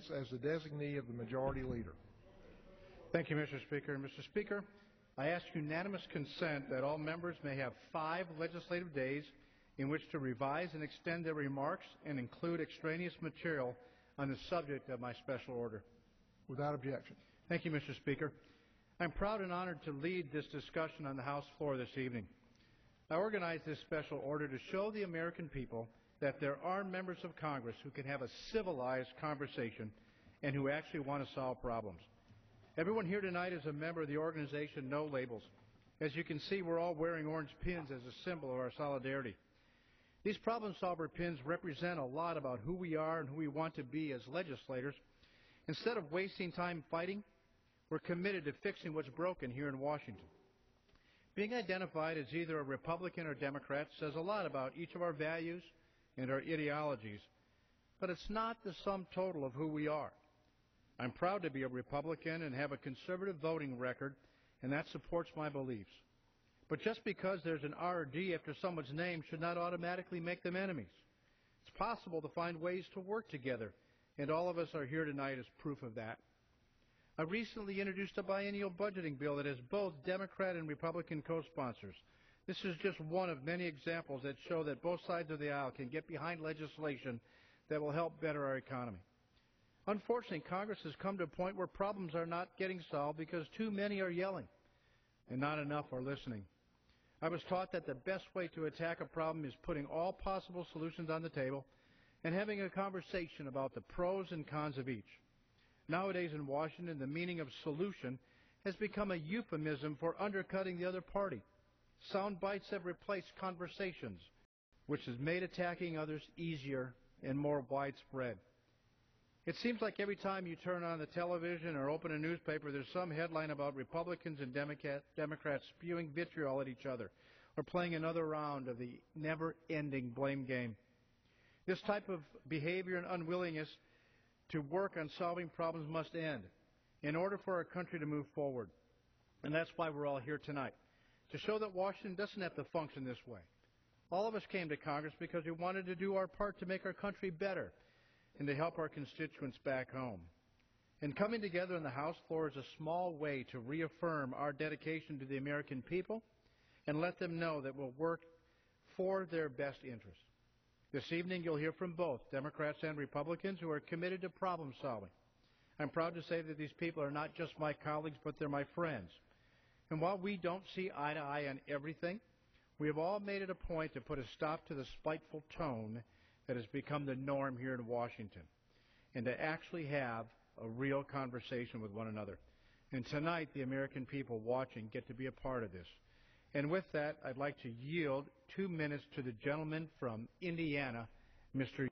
minutes as the designee of the Majority Leader. Thank you, Mr. Speaker. Mr. Speaker, I ask unanimous consent that all members may have 5 legislative days in which to revise and extend their remarks and include extraneous material on the subject of my special order. Without objection. Thank you, Mr. Speaker. I'm proud and honored to lead this discussion on the House floor this evening. I organized this special order to show the American people that there are members of Congress who can have a civilized conversation and who actually want to solve problems. Everyone here tonight is a member of the organization No Labels. As you can see, we're all wearing orange pins as a symbol of our solidarity. These problem solver pins represent a lot about who we are and who we want to be as legislators. Instead of wasting time fighting, we're committed to fixing what's broken here in Washington. Being identified as either a Republican or Democrat says a lot about each of our values and our ideologies, but it's not the sum total of who we are. I'm proud to be a Republican and have a conservative voting record, and that supports my beliefs. But just because there's an R or D after someone's name should not automatically make them enemies. It's possible to find ways to work together, and all of us are here tonight as proof of that. I recently introduced a biennial budgeting bill that has both Democrat and Republican co-sponsors. This is just one of many examples that show that both sides of the aisle can get behind legislation that will help better our economy. Unfortunately, Congress has come to a point where problems are not getting solved because too many are yelling and not enough are listening. I was taught that the best way to attack a problem is putting all possible solutions on the table and having a conversation about the pros and cons of each. Nowadays in Washington, the meaning of solution has become a euphemism for undercutting the other party. Sound bites have replaced conversations, which has made attacking others easier and more widespread. It seems like every time you turn on the television or open a newspaper, there's some headline about Republicans and Democrats spewing vitriol at each other or playing another round of the never-ending blame game. This type of behavior and unwillingness to work on solving problems must end in order for our country to move forward. And that's why we're all here tonight, to show that Washington doesn't have to function this way. All of us came to Congress because we wanted to do our part to make our country better and to help our constituents back home. And coming together on the House floor is a small way to reaffirm our dedication to the American people and let them know that we'll work for their best interests. This evening you'll hear from both Democrats and Republicans who are committed to problem solving. I'm proud to say that these people are not just my colleagues, but they're my friends. And while we don't see eye to eye on everything, we have all made it a point to put a stop to the spiteful tone that has become the norm here in Washington, and to actually have a real conversation with one another. And tonight, the American people watching get to be a part of this. And with that, I'd like to yield 2 minutes to the gentleman from Indiana, Mr.